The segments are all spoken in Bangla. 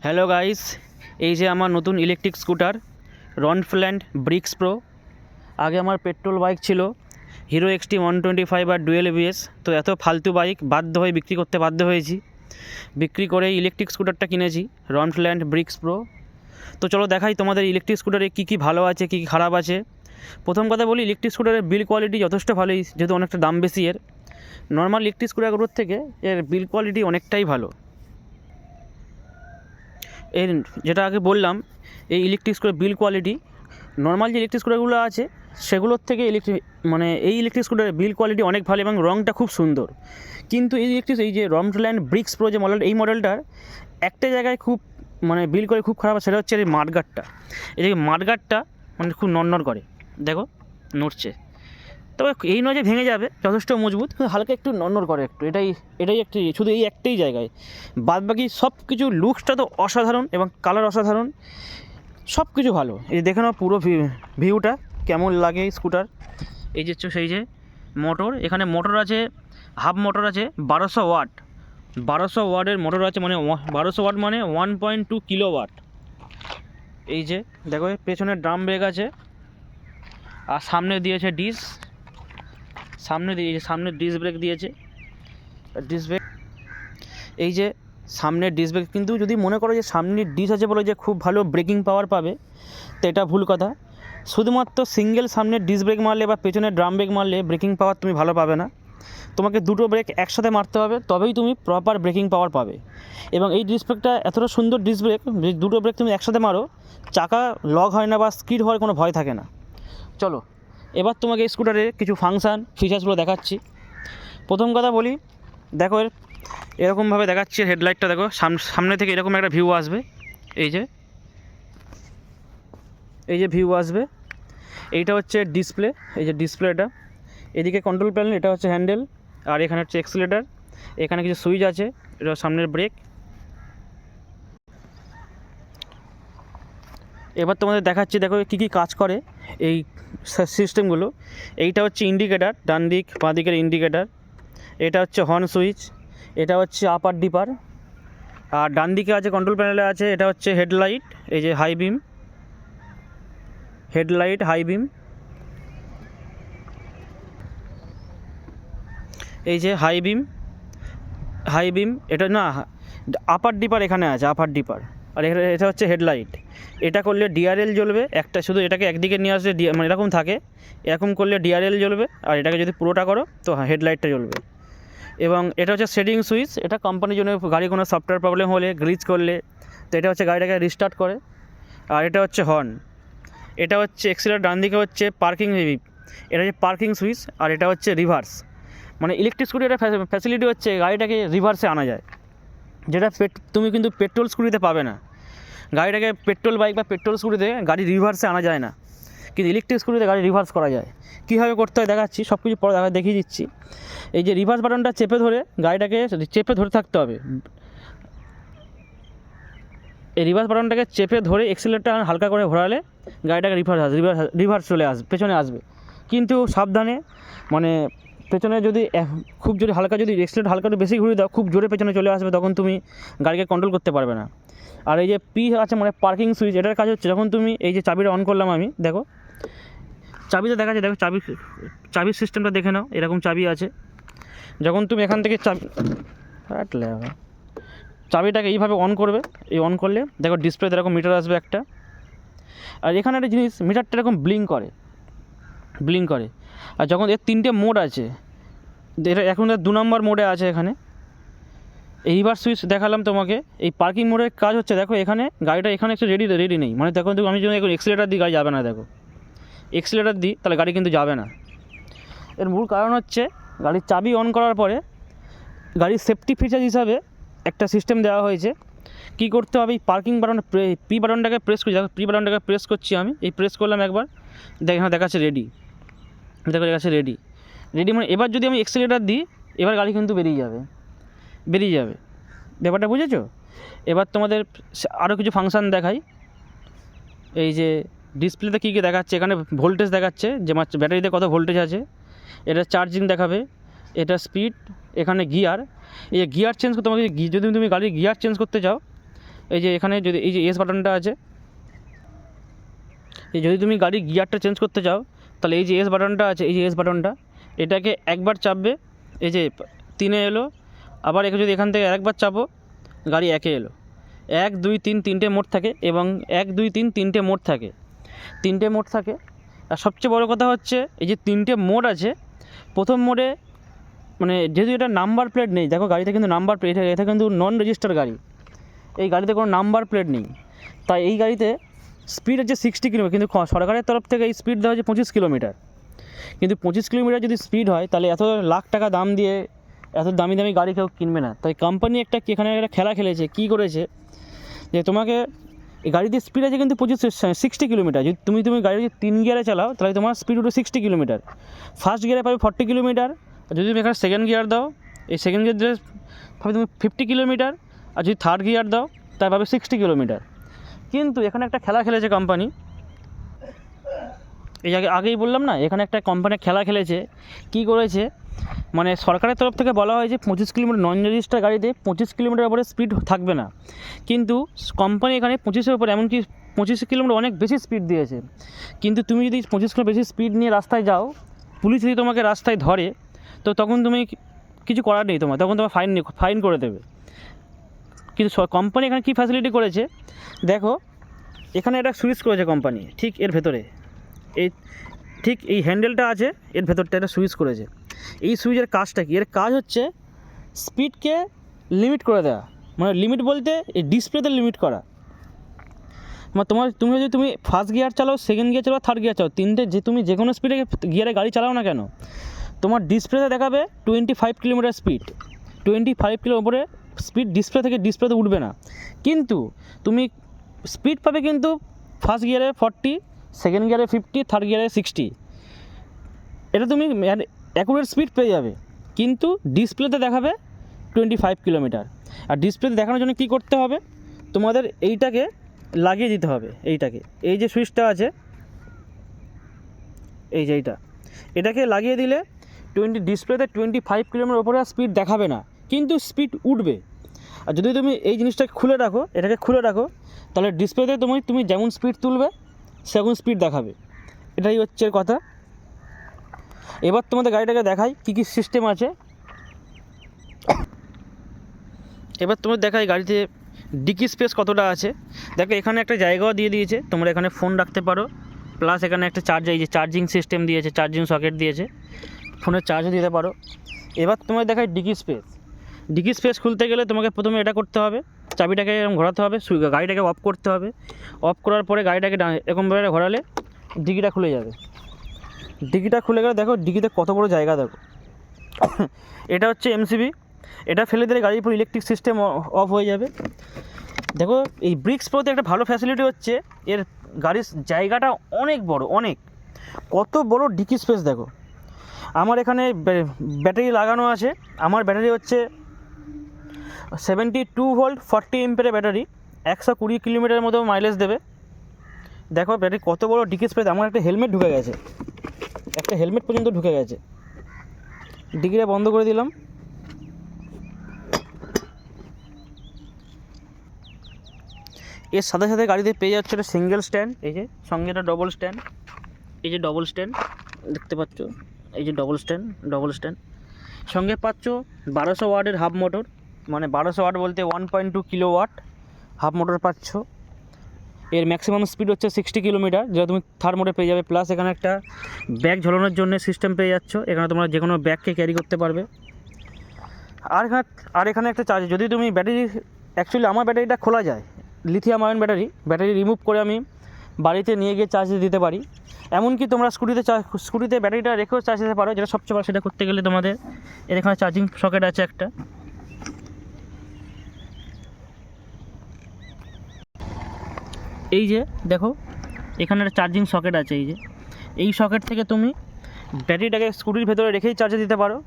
হ্যালো গাইস, এই যে আমার নতুন ইলেকট্রিক স্কুটার রনফ্ল্যান্ড ব্রিক্স প্রো। আগে আমার পেট্রোল বাইক ছিল হিরো এক্সটি 125 আর ডুয়েল এবিএস। তো এত ফালতু বাইক বাধ্য হয়ে বিক্রি করতে বাধ্য হয়েছি, বিক্রি করে ইলেকট্রিক স্কুটারটা কিনেছি রনফ্ল্যান্ড ব্রিক্স প্রো। তো চলো দেখাই তোমাদের ইলেকট্রিক স্কুটারে কী কী ভালো আছে কী কী খারাপ আছে। প্রথম কথা বলি, ইলেকট্রিক স্কুটারের বিল কোয়ালিটি যথেষ্ট ভালোই, যেহেতু অনেকটা দাম বেশি এর। নর্মাল ইলেকট্রিক স্কুটারগুলোর থেকে এর বিল কোয়ালিটি অনেকটাই ভালো। এর যেটা আগে বললাম, এই ইলেকট্রিক স্কুটার বিল কোয়ালিটি নর্মাল যে ইলেকট্রিক স্কুটারগুলো আছে সেগুলোর থেকে এই ইলেকট্রিক স্কুটারের বিল কোয়ালিটি অনেক ভালো এবং রঙটা খুব সুন্দর। কিন্তু এই যে রনফ্ল্যান্ড ব্রিক্স প্রো যে মডেল, এই মডেলটার একটা জায়গায় খুব বিল করে খুব খারাপ, সেটা হচ্ছে এই মাডগার্ডটা। এই যে মাডগার্ডটা খুব নড়নড় করে, দেখো নড়ছে। তবে এই নয় যে ভেঙে যাবে, যথেষ্ট মজবুত, কিন্তু হালকা একটু নড়নড় করে একটু, এটাই একটি, শুধু এই একটাই জায়গায়। বাদ বাকি সব কিছু লুকসটা তো অসাধারণ এবং কালার অসাধারণ, সব কিছু ভালো। এই দেখে নাও পুরো ভিউটা কেমন লাগে স্কুটার। এই যে সেই যে মোটর, এখানে মোটর আছে, হাফ মোটর আছে 1200 ওয়াট, 1200 ওয়াটের মোটর আছে, 1200 ওয়াট 1.2 কিলোওয়াট। এই যে দেখো পেছনে ড্রাম ব্রেক আছে, আর সামনে দিয়েছে সামনে ডিস্ক ব্রেক দিয়েছে। ডিস্ক ব্রেক, এই যে সামনের ডিস্ক ব্রেক, কিন্তু যদি মনে করো যে সামনের ডিস্ক আছে বলে যে খুব ভালো ব্রেকিং পাওয়ার পাবে, তো এটা ভুল কথা। শুধুমাত্র সিঙ্গেল সামনের ডিস্ক ব্রেক মারলে বা পেছনের ড্রাম ব্রেক মারলে ব্রেকিং পাওয়ার তুমি ভালো পাবে না। তোমাকে দুটো ব্রেক একসাথে মারতে হবে, তবেই তুমি প্রপার ব্রেকিং পাওয়ার পাবে। এবং এই ডিস্ক ব্রেকটা এতটা সুন্দর ডিস্ক ব্রেক, দুটো ব্রেক তুমি একসাথে মারো, চাকা লক হয় না বা স্কিড হওয়ার কোনো ভয় থাকে না। চলো এবার তোমাকে এই স্কুটারে কিছু ফাংশান ফিচার্সগুলো দেখাচ্ছি। প্রথম কথা বলি, দেখো এরকমভাবে দেখাচ্ছি, হেডলাইটটা দেখো, সামনে থেকে এরকম একটা ভিউ আসবে। এই যে ভিউ আসবে, এইটা হচ্ছে ডিসপ্লে, এই যে ডিসপ্লেটা, এদিকে কন্ট্রোল প্যানেল, এটা হচ্ছে হ্যান্ডেল, আর এখানে হচ্ছে এক্সিলারেটর, এখানে কিছু সুইচ আছে, এটা সামনের ব্রেক। এবার তোমাদের দেখাচ্ছি, দেখো কী কী কাজ করে এই সিস্টেমগুলো। এইটা হচ্ছে ইন্ডিকেটার, ডান দিক বাঁ দিকের ইন্ডিকেটার। এটা হচ্ছে হর্ন সুইচ, এটা হচ্ছে আপার ডিপার। আর ডান দিকে আছে কন্ট্রোল প্যানেলে আছে, এটা হচ্ছে হেডলাইট, এই যে high beam, headlight high beam. এই যে হাই বিম, এটা না আপার ডিপার, এখানে আছে আপার ডিপার। আর এটা হচ্ছে হেডলাইট। এটা করলে ডিআরএল জ্বলবে, একটা শুধু এটাকে একদিকে নিয়ে আসলে এরকম থাকে, এরকম করলে ডিআরএল জ্বলবে, আর এটাকে যদি পুরোটা করো তো হেডলাইটটা জ্বলবে। এবং এটা হচ্ছে সেটিং সুইচ, এটা কোম্পানির জন্য, গাড়ি কোনো সফটওয়্যার প্রবলেম হলে, গ্লিচ করলে, তো এটা হচ্ছে গাড়িটাকে রিস্টার্ট করে। আর এটা হচ্ছে হর্ন, এটা হচ্ছে এক্সিলারেটর, ডান দিকে হচ্ছে পার্কিং, এটা হচ্ছে পার্কিং সুইচ। আর এটা হচ্ছে রিভার্স, ইলেকট্রিক স্কুটির ফ্যাসিলিটি হচ্ছে গাড়িটাকে রিভার্সে আনা যায়, যেটা তুমি কিন্তু পেট্রোল স্কুটিতে পাবে না। গাড়িটাকে পেট্রোল বাইক বা পেট্রোল স্কুটিতে গাড়ি রিভার্সে আনা যায় না, কিন্তু ইলেকট্রিক স্কুটিতে গাড়ি রিভার্স করা যায়। কীভাবে করতে হয় দেখাচ্ছি, সব কিছু পরে দেখিয়ে দিচ্ছি। এই যে রিভার্স বাটনটা চেপে ধরে, গাড়িটাকে চেপে ধরে থাকতে হবে। এই রিভার্স বাটনটাকে চেপে ধরে এক্সিলারেটরটা হালকা করে ঘোরালে গাড়িটাকে রিভার্স চলে আসবে, পেছনে আসবে। কিন্তু সাবধানে, পেছনে যদি খুব জোরে যদি এক্সিলারেটর হালকা একটু বেশি ঘুরিয়ে দাও, খুব জোরে পেছনে চলে আসবে, তখন তুমি গাড়িকে কন্ট্রোল করতে পারবে না। আর এই যে পি আছে, পার্কিং সুইচ, এটার কাজ হচ্ছে যখন তুমি এই যে চাবিটা অন করলাম আমি, দেখো চাবিতে দেখা যাচ্ছে, দেখো চাবির সিস্টেমটা দেখে নাও, এরকম চাবি আছে। যখন তুমি এখান থেকে চাবিটাকে এইভাবে অন করবে, এই অন করলে দেখো ডিসপ্লেতে এরকম মিটার আসবে একটা। আর এখানে একটা জিনিস, মিটারটা এরকম ব্লিঙ্ক করে। আর যখন এর 3টে মোড আছে, এটা এখন 2 নম্বর মোডে আছে। এখানে এই রিভার্স সুইচ দেখালাম তোমাকে। এই পার্কিং মোডের কাজ হচ্ছে, দেখো এখানে গাড়িটা এখানে একটু রেডি নেই, দেখো আমি যদি এখন এক্সিলারেটর দিই গাড়ি যাবে না, দেখো এক্সিলারেটর দিই তাহলে গাড়ি কিন্তু যাবে না। এর মূল কারণ হচ্ছে, গাড়ির চাবি অন করার পরে গাড়ির সেফটি ফিচার হিসাবে একটা সিস্টেম দেওয়া হয়েছে। কী করতে হবে, এই পার্কিং বাটন পি বাটনটাকে প্রেস করি, দেখো পি বাটনটাকে প্রেস করছি আমি, এই প্রেস করলাম একবার, এখানে দেখাচ্ছে রেডি, দেখো দেখাচ্ছে রেডি। এবার যদি আমি এক্সিলারেটর দিই, এবার গাড়ি কিন্তু বেরিয়ে যাবে। ব্যাপারটা বুঝেছো? এবার তোমাদের আরও কিছু ফাংশান দেখাই। এই যে ডিসপ্লেতে কী কী দেখাচ্ছে, এখানে ভোল্টেজ দেখাচ্ছে, যে ব্যাটারিতে কত ভোল্টেজ আছে, এটা চার্জিং দেখাবে, এটা স্পিড, এখানে গিয়ার। এই গিয়ার চেঞ্জ করতে, তোমাকে যদি তুমি গাড়ির গিয়ার চেঞ্জ করতে চাও, এই যে এখানে যদি এই যে এস বাটনটা আছে, এই যদি তুমি গাড়ির গিয়ারটা চেঞ্জ করতে চাও তাহলে এই যে এস বাটনটা আছে, এই যে এস বাটনটা, এটাকে একবার চাপবে, এই যে 3-এ এলো, আবার একে যদি এখান থেকে আরেকবার চাপো গাড়ি 1-এ এলো। 1 2 3 তিনটে মোড থাকে, এবং 1 2 3 তিনটে মোড থাকে, তিনটে মোড থাকে। আর সবচেয়ে বড় কথা হচ্ছে এই যে তিনটে মোড আছে, প্রথম মোডে মানে যেহেতু এটা নাম্বার প্লেট নেই, দেখো গাড়িতে কিন্তু নাম্বার প্লেট, এটা কিন্তু নন রেজিস্টার গাড়ি, এই গাড়িতে কোনো নাম্বার প্লেট নেই, তাই এই গাড়িতে স্পিড হচ্ছে 60 কিলোমিটার, কিন্তু সরকারের তরফ থেকে এই স্পিড দেওয়া হচ্ছে 25 কিলোমিটার। কিন্তু 25 কিলোমিটার যদি স্পিড হয় তাহলে এত লাখ টাকা দাম দিয়ে এত দামি দামি গাড়ি কেউ কিনবে না। তাই কোম্পানি এখানে একটা খেলা খেলেছে, কী করেছে যে তোমাকে এই গাড়িতে স্পিড আছে কিন্তু 60 কিলোমিটার, যদি তুমি গাড়ি যদি 3 গিয়ারে চালাও তাহলে তোমার স্পিড উঠবে 60 কিলোমিটার, ফার্স্ট গিয়ারে পাবে 40 কিলোমিটার, আর যদি তুমি এখানে সেকেন্ড গিয়ার দাও, এই সেকেন্ড গিয়ার দিলে পাবে তুমি 50 কিলোমিটার, আর যদি থার্ড গিয়ার দাও তাহলে পাবে 60 কিলোমিটার। কিন্তু এখানে একটা খেলা খেলেছে কোম্পানি, এই আগেই বললাম না, এখানে একটা কোম্পানি খেলা খেলেছে। কী করেছে, মানে সরকারের তরফ থেকে বলা হয় যে 25 কিলোমিটার নন রেজিস্টার গাড়িতে 25 কিলোমিটার উপরে স্পিড থাকবে না, কিন্তু কোম্পানি এখানে 25-এর উপরে, এমনকি 25 কিলোমিটার অনেক বেশি স্পিড দিয়েছে। কিন্তু তুমি যদি 25 কিলোমিটার বেশি স্পিড নিয়ে রাস্তায় যাও, পুলিশ যদি তোমাকে রাস্তায় ধরে, তো তখন তুমি কিছু করার নেই, তখন তোমার ফাইন করে দেবে। কিন্তু কোম্পানি এখানে কী ফ্যাসিলিটি করেছে দেখো, এখানে একটা সুইচ করেছে কোম্পানি, ঠিক এর ভেতরে, ঠিক এই হ্যান্ডেলটা আছে, এর ভেতরটা একটা সুইচ করেছে। এই সুইচের কাজটা কি, এর কাজ হচ্ছে স্পিডকে লিমিট করে দেওয়া, মানে লিমিট বলতে এই ডিসপ্লেতে লিমিট করা। মানে তুমি যদি ফার্স্ট গিয়ার চালাও, সেকেন্ড গিয়ার চালাও, থার্ড গিয়ার চালাও, তিনটে যে তুমি যে কোনো স্পিডে গিয়ারে গাড়ি চালাও না কেন, তোমার ডিসপ্লেতে দেখাবে 25 কিলোমিটার স্পিড, 25 কিলোর উপরে স্পিড ডিসপ্লেতে উঠবে না। কিন্তু তুমি স্পিড পাবে কিন্তু ফার্স্ট গিয়ারে 40, সেকেন্ড গিয়ারে 50, থার্ড গিয়ারে 60, এটা তুমি অ্যাকুরেট স্পিড পেয়ে যাবে, কিন্তু ডিসপ্লেতে দেখাবে 25 কিলোমিটার। আর ডিসপ্লেতে দেখানোর জন্য কী করতে হবে, তোমাদের এইটাকে লাগিয়ে দিতে হবে, এই যে সুইচটা আছে, এই যে এটাকে লাগিয়ে দিলে ডিসপ্লেতে 25 কিলোমিটার উপরে স্পিড দেখাবে না, কিন্তু স্পিড উঠবে। আর যদি তুমি এই জিনিসটাকে এটাকে খুলে রাখো তাহলে ডিসপ্লেতে তুমি যেমন স্পিড তুলবে সেরকম স্পিড দেখাবে। এটাই হচ্ছে কথা। এবার তোমাদের গাড়িটাকে দেখাই কী কী সিস্টেম আছে। এবার তোমাদের দেখাই গাড়িতে ডিকি স্পেস কতটা আছে। দেখো এখানে একটা জায়গাও দিয়ে দিয়েছে, তোমরা এখানে ফোন রাখতে পারো, প্লাস এখানে একটা এই যে চার্জিং সিস্টেম দিয়েছে, চার্জিং সকেট দিয়েছে, ফোনের চার্জও দিতে পারো। এবার তোমাদের দেখাই ডিকি স্পেস খুলতে গেলে তোমাকে প্রথমে এটা করতে হবে, চাবিটাকে এরকম ঘোরাতে হবে, গাড়িটাকে অফ করতে হবে। অফ করার পরে গাড়িটাকে এরকমভাবে ঘোরালে ডিকিটা খুলে যাবে। ডিকিটা খুলে গেলে দেখো ডিকিতে কত বড় জায়গা, দেখো এটা হচ্ছে এমসিবি, এটা ফেলে দিলে গাড়ির পুরো ইলেকট্রিক সিস্টেম অফ হয়ে যাবে। দেখো এই ব্রিক্স প্রোতে একটা ভালো ফ্যাসিলিটি হচ্ছে এর গাড়ির জায়গাটা অনেক বড়, কত বড় ডিকি স্পেস দেখো। আমার এখানে ব্যাটারি লাগানো আছে, আমার ব্যাটারি হচ্ছে 72 ভোল্ট 40 এম্পিয়ারের ব্যাটারি, 120 কিলোমিটারের মতো মাইলেজ দেবে। দেখো ব্যাটারি কত বড় ডিকি স্পেস, আমার একটা হেলমেট ঢুকে গেছে, একটা হেলমেট পর্যন্ত ঢুকে গেছে। ডিকিটা বন্ধ করে দিলাম। এর সাথে সাথে গাড়িতে পেয়ে যাচ্ছে একটা সিঙ্গেল স্ট্যান্ড, এই যে সঙ্গে একটা ডবল স্ট্যান্ড, এই যে ডবল স্ট্যান্ড দেখতে পাচ্ছ, এই যে ডবল স্ট্যান্ড সঙ্গে পাচ্ছ 1200 ওয়াটের হাফ মোটর, মানে 1200 ওয়াট বলতে 1.2 কিলোওয়াট হাফ মোটর পাচ্ছ। এর ম্যাক্সিমাম স্পিড হচ্ছে 60 কিলোমিটার, যেটা তুমি থার্ড মোডে পেয়ে যাবে। প্লাস এখানে একটা ব্যাগ ঝোলানোর জন্য সিস্টেম পেয়ে যাচ্ছ, এখানে তোমরা যে কোনো ব্যাগকে ক্যারি করতে পারবে। আর এখানে একটা চার্জ, যদি তুমি ব্যাটারি, অ্যাকচুয়ালি আমার ব্যাটারিটা খোলা যায়, লিথিয়াম আয়ন ব্যাটারি রিমুভ করে আমি বাড়িতে নিয়ে গিয়ে চার্জ দিতে পারি। এমনকি তোমরা স্কুটিতে ব্যাটারিটা রেখেও চার্জ দিতে পারো, যেটা সবচেয়ে ভালো। সেটা করতে গেলে তোমাদের এখানে চার্জিং সকেট আছে একটা, এই যে দেখো এখানে একটা চার্জিং সকেট আছে, এই সকেট থেকে তুমি ব্যাটারিটাকে স্কুটির ভেতরে রেখেই চার্জে দিতে পারো।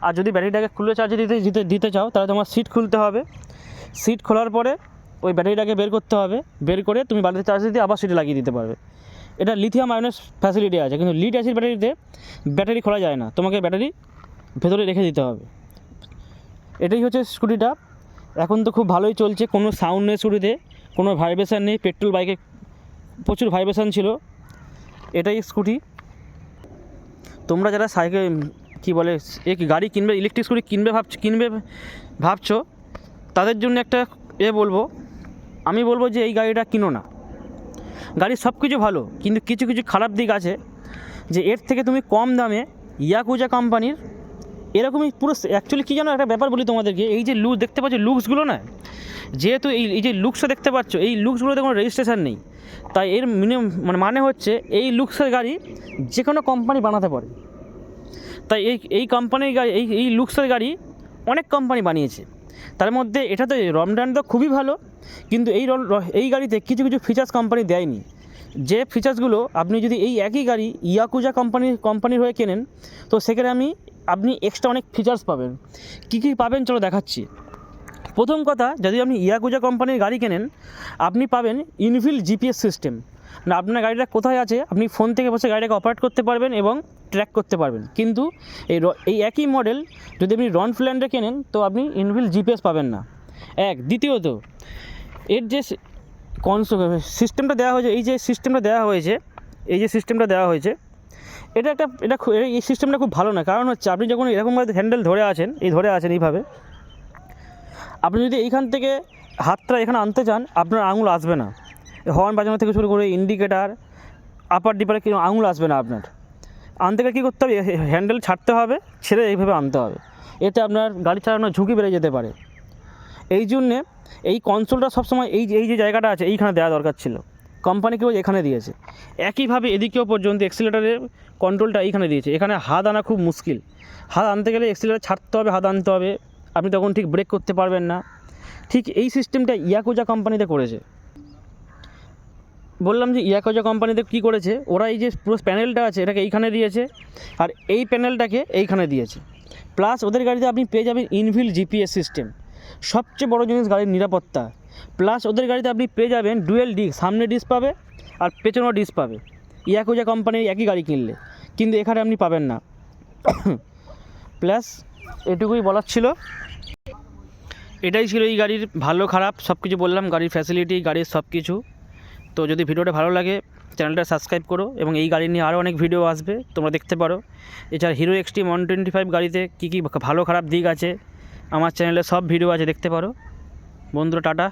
আর যদি ব্যাটারিটাকে খুলে চার্জে দিতে চাও তাহলে তোমার সিট খুলতে হবে, সিট খোলার পরে ওই ব্যাটারিটাকে বের করতে হবে, বের করে তুমি বাড়িতে চার্জ দিয়ে আবার সিটে লাগিয়ে দিতে পারবে। এটা লিথিয়াম আয়নের ফ্যাসিলিটি আছে, কিন্তু লিড অ্যাসিড ব্যাটারিতে ব্যাটারি খোলা যায় না, তোমাকে ব্যাটারি ভেতরে রেখে দিতে হবে। এটাই হচ্ছে স্কুটিটা। এখন তো খুব ভালোই চলছে, কোনো সাউন্ড নেই শুরুতে, কোনো ভাইব্রেশন নেই। পেট্রোল বাইকে প্রচুর ভাইব্রেশন ছিল। এটাই স্কুটি। তোমরা যারা সাইকেল কী বলে এক গাড়ি কিনবে, ইলেকট্রিক স্কুটি কিনবে ভাবছো, তাদের জন্য একটা বলবো, আমি বলবো যে এই গাড়িটা কিনো না। গাড়ির সব কিছু ভালো, কিন্তু কিছু কিছু খারাপ দিক আছে, যে এর থেকে তুমি কম দামে ইয়াকুজা কোম্পানির এরকমই পুরো অ্যাকচুয়ালি কী জানো একটা ব্যাপার বলি তোমাদেরকে, এই যে লুক দেখতে পাচ্ছ, লুকসগুলো না, যেহেতু এই যে লুকসটা দেখতে পাচ্ছ, এই লুকসগুলোতে কোনো রেজিস্ট্রেশন নেই, তাই এর মানে হচ্ছে এই লুকসের গাড়ি যে কোনো কোম্পানি বানাতে পারে। তাই এই কোম্পানির গাড়ি, এই লুকসের গাড়ি অনেক কোম্পানি বানিয়েছে। তার মধ্যে এটা তো রমডান তো খুবই ভালো, কিন্তু এই গাড়িতে কিছু কিছু ফিচার্স কোম্পানি দেয়নি, যে ফিচার্সগুলো আপনি যদি এই একই গাড়ি ইয়াকুজা কোম্পানির হয়ে কেনেন, তো সেখানে আপনি এক্সট্রা অনেক ফিচার্স পাবেন। কী কী পাবেন চলো দেখাচ্ছি। প্রথম কথা, যদি আপনি ইয়াকুজা কোম্পানির গাড়ি কেনেন, আপনি পাবেন ইনবিল্ট জিপিএস সিস্টেম। না, আপনার গাড়িটা কোথায় আছে আপনি ফোন থেকে বসে গাড়িটাকে অপারেট করতে পারবেন এবং ট্র্যাক করতে পারবেন। কিন্তু এই একই মডেল যদি আপনি রনফ্ল্যান্ডে কেনেন, তো আপনি ইনবিল্ট জিপিএস পাবেন না। দ্বিতীয়ত, এর যে সিস্টেমটা দেওয়া হয়েছে, এই সিস্টেমটা দেওয়া হয়েছে, এই সিস্টেমটা খুব ভালো না। কারণ হচ্ছে, আপনি যখন এরকমভাবে হ্যান্ডেল ধরে আছেন এইভাবে, আপনি যদি এইখান থেকে হাতটা এখানে আনতে চান, আপনার আঙুল আসবে না। হর্ন বাজানো থেকে শুরু করে ইন্ডিকেটার, আপার ডিপারে কিন্তু আঙুল আসবে না আপনার। আনতে গেলে কী করতে হবে, হ্যান্ডেল ছাড়তে হবে, ছেড়ে এইভাবে আনতে হবে। এতে আপনার গাড়ি চালানোর ঝুঁকি বেড়ে যেতে পারে। এই জন্যে এই কনসোলটা সবসময় এই যে জায়গাটা আছে এইখানে দেওয়া দরকার ছিল, কোম্পানি কেউ এখানে দিয়েছে। একইভাবে এদিকেও পর্যন্ত এক্সিলারেটারের কন্ট্রোলটা এইখানে দিয়েছে। এখানে হাত আনা খুব মুশকিল, হাত আনতে গেলে এক্সিলারেটার ছাড়তে হবে, হাত আনতে হবে, আপনি তখন ঠিক ব্রেক করতে পারবেন না। ঠিক এই সিস্টেমটা ইয়াকুজা কোম্পানিতে করেছে। বললাম যে ইয়াকুজা কোম্পানিতে কী করেছে, ওরা এই যে পুরো প্যানেলটা আছে এটাকে এইখানে দিয়েছে, আর এই প্যানেলটাকে এইখানে দিয়েছে। প্লাস ওদের গাড়িতে আপনি পেয়ে যাবেন ইনবিল্ট জিপিএস সিস্টেম, সবচেয়ে বড় জিনিস গাড়ির নিরাপত্তা। প্লাস ওদের গাড়িতে আপনি পেয়ে যাবেন ডুয়েল ডিস্ক, সামনে ডিস্ক পাবে আর পেছনেও ডিস্ক পাবে ইয়াকুজা কোম্পানির একই গাড়ি কিনলে, কিন্তু এখানে আপনি পাবেন না। প্লাস এটুকুই বলার ছিল। এটাই ছিল এই গাড়ির ভালো খারাপ সব কিছু বললাম, গাড়ির ফ্যাসিলিটি, গাড়ির সব কিছু। তো যদি ভিডিওটা ভালো লাগে, চ্যানেলটা সাবস্ক্রাইব করো, এবং এই গাড়ি নিয়ে আরও অনেক ভিডিও আসবে, তোমরা দেখতে পারো। এছাড়া হিরো এক্সট্রিম 125 গাড়িতে কী কী ভালো খারাপ দিক আছে, আমার চ্যানেলে সব ভিডিও আছে, দেখতে পারো। বন্ধুরা, টাটা।